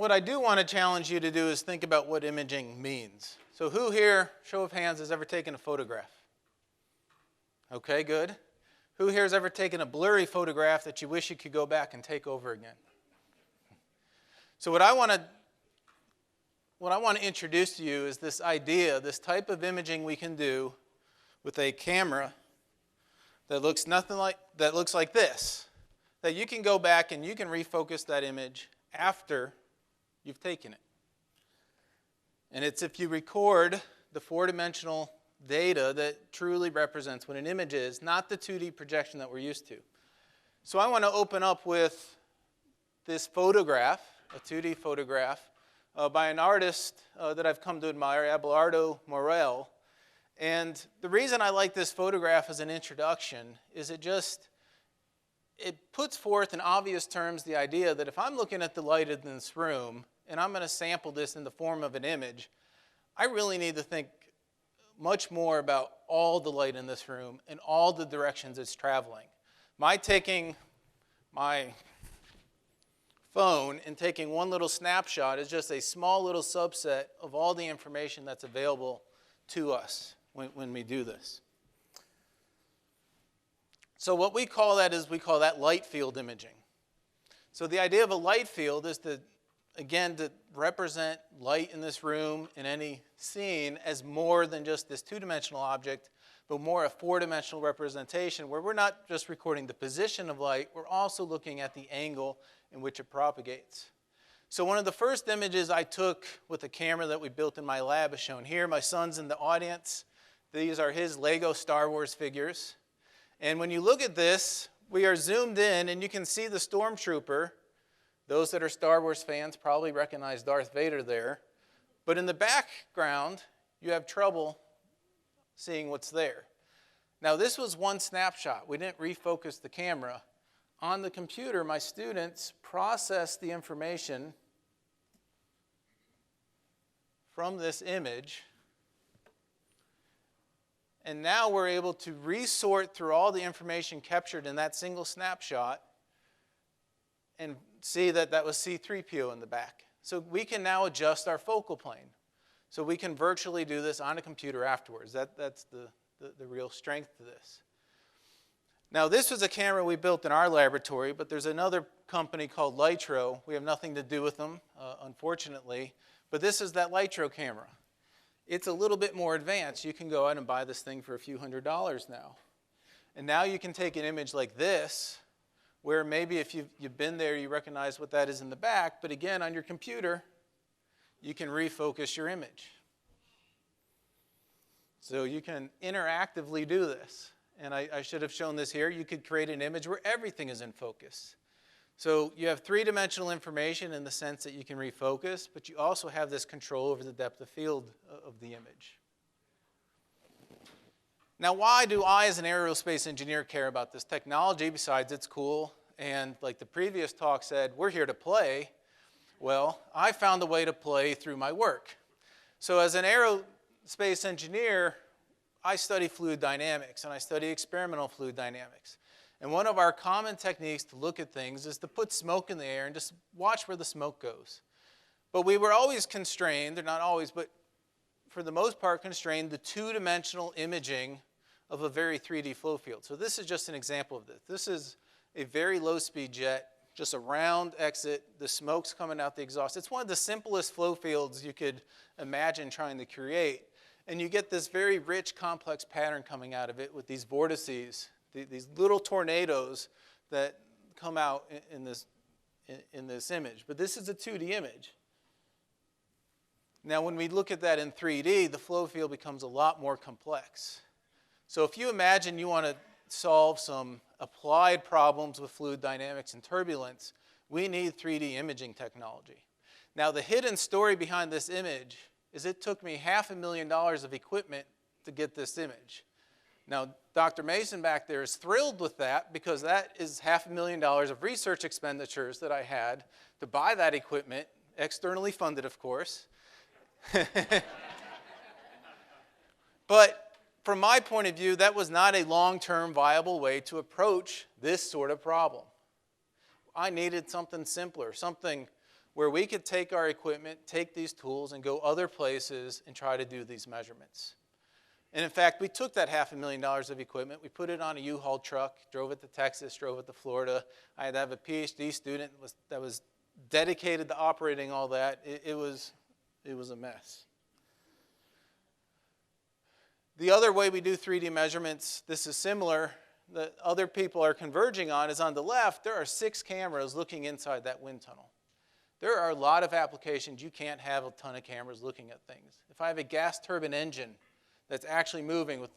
what I do want to challenge you to do is think about what imaging means. So who here, show of hands, has ever taken a photograph? Okay, good. Who here has ever taken a blurry photograph that you wish you could go back and take over again? So what I want to introduce to you is this idea, this type of imaging we can do with a camera that looks like this. That you can go back and you can refocus that image after you've taken it. And it's if you record the four-dimensional data that truly represents what an image is, not the 2D projection that we're used to. So I want to open up with this photograph, a 2D photograph, by an artist that I've come to admire, Abelardo Morel. And the reason I like this photograph as an introduction is it puts forth in obvious terms the idea that if I'm looking at the light in this room and I'm going to sample this in the form of an image, I really need to think much more about all the light in this room and all the directions it's traveling. My taking my phone and taking one little snapshot is just a small little subset of all the information that's available to us when we do this. So what we call that light field imaging. So the idea of a light field is to represent light in this room, in any scene, as more than just this two-dimensional object, but more a four-dimensional representation where we're not just recording the position of light, we're also looking at the angle in which it propagates. So one of the first images I took with a camera that we built in my lab is shown here. My son's in the audience. These are his Lego Star Wars figures. And when you look at this, we are zoomed in, and you can see the stormtrooper. Those that are Star Wars fans probably recognize Darth Vader there. But in the background, you have trouble seeing what's there. Now, this was one snapshot. We didn't refocus the camera. On the computer, my students processed the information from this image. And now we're able to resort through all the information captured in that single snapshot and see that that was C-3PO in the back. So we can now adjust our focal plane. So we can virtually do this on a computer afterwards. That's the real strength to this. Now, this was a camera we built in our laboratory, but there's another company called Thurow. We have nothing to do with them, unfortunately. But this is that Thurow camera. It's a little bit more advanced. You can go out and buy this thing for a few $100s now. And now you can take an image like this, where maybe if you've been there, you recognize what that is in the back. But again, on your computer, you can refocus your image. So you can interactively do this. And I should have shown this here. You could create an image where everything is in focus. So you have three-dimensional information in the sense that you can refocus, but you also have this control over the depth of field of the image. Now, why do I, as an aerospace engineer, care about this technology besides it's cool? And like the previous talk said, we're here to play. Well, I found a way to play through my work. So as an aerospace engineer, I study fluid dynamics, and I study experimental fluid dynamics. And one of our common techniques to look at things is to put smoke in the air and just watch where the smoke goes. But we were always constrained, or not always, but for the most part constrained, the two-dimensional imaging of a very 3D flow field. So this is just an example of this. This is a very low-speed jet, just a round exit. The smoke's coming out the exhaust. It's one of the simplest flow fields you could imagine trying to create. And you get this very rich, complex pattern coming out of it with these vortices, these little tornadoes that come out in this image. But this is a 2D image. Now, when we look at that in 3D, the flow field becomes a lot more complex. So if you imagine you want to solve some applied problems with fluid dynamics and turbulence, we need 3D imaging technology. Now, the hidden story behind this image is it took me $500,000 of equipment to get this image. Now, Dr. Mason back there is thrilled with that because that is $500,000 of research expenditures that I had to buy that equipment, externally funded, of course. But from my point of view, that was not a long-term viable way to approach this sort of problem. I needed something simpler, something where we could take our equipment, take these tools, and go other places and try to do these measurements. And in fact, we took that $500,000 of equipment, we put it on a U-Haul truck, drove it to Texas, drove it to Florida. I had to have a PhD student that was dedicated to operating all that. It was a mess. The other way we do 3D measurements, this is similar, that other people are converging on, is on the left. There are 6 cameras looking inside that wind tunnel. There are a lot of applications you can't have a ton of cameras looking at things. If I have a gas turbine engine that's actually moving with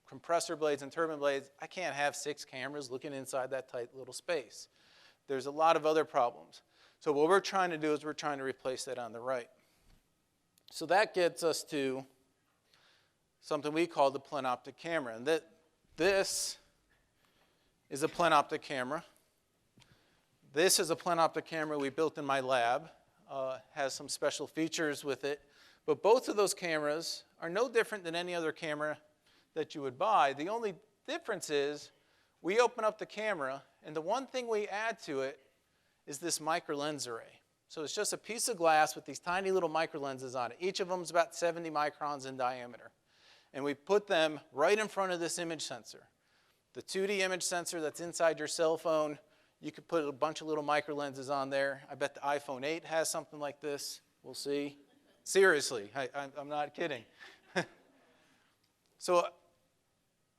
compressor blades and turbine blades, I can't have 6 cameras looking inside that tight little space. There's a lot of other problems. So what we're trying to do is we're trying to replace that on the right. So that gets us to something we call the plenoptic camera. And this is a plenoptic camera. This is a plenoptic camera we built in my lab. Has some special features with it. But both of those cameras are no different than any other camera that you would buy. The only difference is we open up the camera, and the one thing we add to it is this micro lens array. So it's just a piece of glass with these tiny little micro lenses on it. Each of them is about 70 microns in diameter. And we put them right in front of this image sensor. The 2D image sensor that's inside your cell phone, you could put a bunch of little micro lenses on there. I bet the iPhone 8 has something like this. We'll see. Seriously, I'm not kidding. So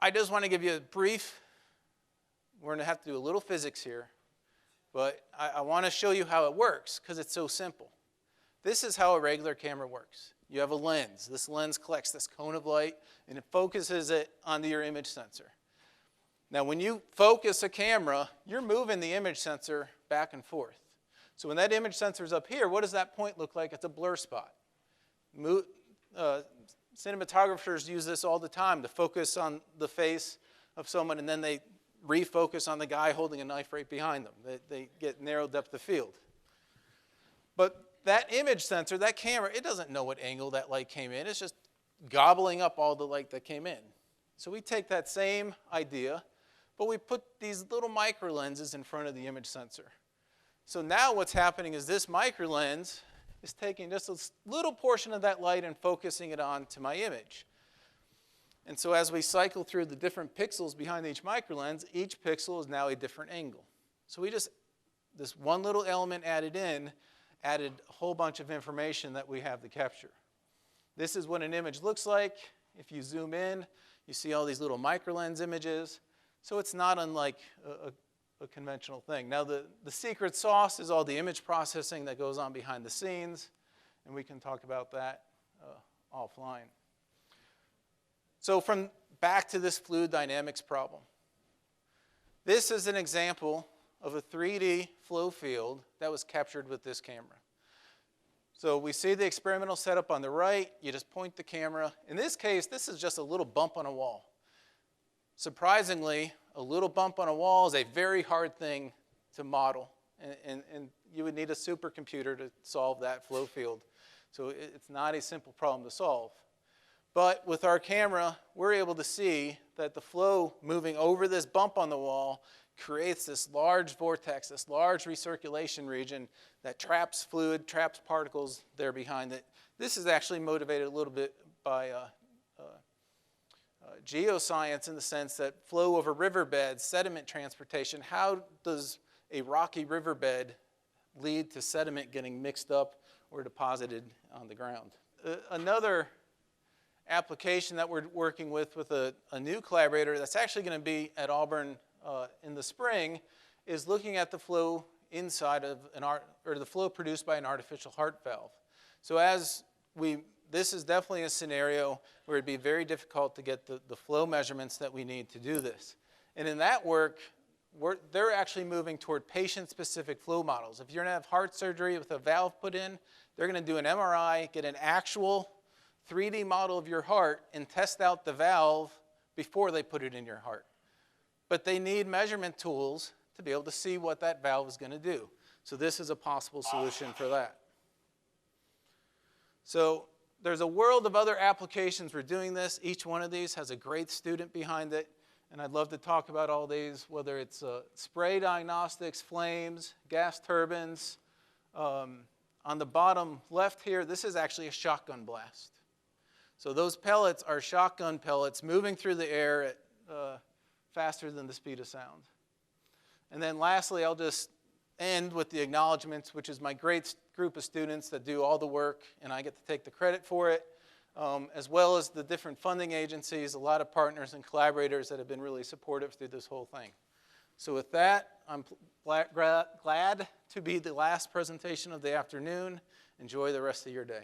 I just want to give you a brief, we're going to have to do a little physics here, but I want to show you how it works because it's so simple. This is how a regular camera works. You have a lens. This lens collects this cone of light and it focuses it onto your image sensor. Now when you focus a camera, you're moving the image sensor back and forth. So when that image sensor is up here, what does that point look like? It's a blur spot. Cinematographers use this all the time to focus on the face of someone, and then they refocus on the guy holding a knife right behind them. They get narrow depth of field. But that image sensor, that camera, it doesn't know what angle that light came in. It's just gobbling up all the light that came in. So we take that same idea, but we put these little micro lenses in front of the image sensor. So now what's happening is this micro lens is taking just a little portion of that light and focusing it on to my image. And so as we cycle through the different pixels behind each micro lens, each pixel is now a different angle. So we just, this one little element added in, added a whole bunch of information that we have to capture. This is what an image looks like. If you zoom in, you see all these little micro lens images. So it's not unlike a conventional thing. Now the secret sauce is all the image processing that goes on behind the scenes, and we can talk about that offline. So from back to this fluid dynamics problem. This is an example of a 3D flow field that was captured with this camera. So we see the experimental setup on the right. You just point the camera. In this case, this is just a little bump on a wall. Surprisingly, a little bump on a wall is a very hard thing to model, and you would need a supercomputer to solve that flow field. So it's not a simple problem to solve. But with our camera, we're able to see that the flow moving over this bump on the wall creates this large vortex, this large recirculation region that traps fluid, traps particles there behind it. This is actually motivated a little bit by geoscience in the sense that flow over riverbeds, sediment transportation, how does a rocky riverbed lead to sediment getting mixed up or deposited on the ground? Another application that we're working with a new collaborator that's actually going to be at Auburn in the spring is looking at the flow inside of the flow produced by an artificial heart valve. So this is definitely a scenario where it'd be very difficult to get the flow measurements that we need to do this. And in that work, they're actually moving toward patient-specific flow models. If you're going to have heart surgery with a valve put in, they're going to do an MRI, get an actual 3D model of your heart, and test out the valve before they put it in your heart. But they need measurement tools to be able to see what that valve is going to do. So this is a possible solution for that. So there's a world of other applications for doing this. Each one of these has a great student behind it. And I'd love to talk about all these, whether it's spray diagnostics, flames, gas turbines, On the bottom left here, this is actually a shotgun blast. So those pellets are shotgun pellets moving through the air at faster than the speed of sound. And then lastly, I'll just end with the acknowledgments, which is my great group of students that do all the work, and I get to take the credit for it, as well as the different funding agencies, a lot of partners and collaborators that have been really supportive through this whole thing. So with that, I'm glad to be the last presentation of the afternoon. Enjoy the rest of your day.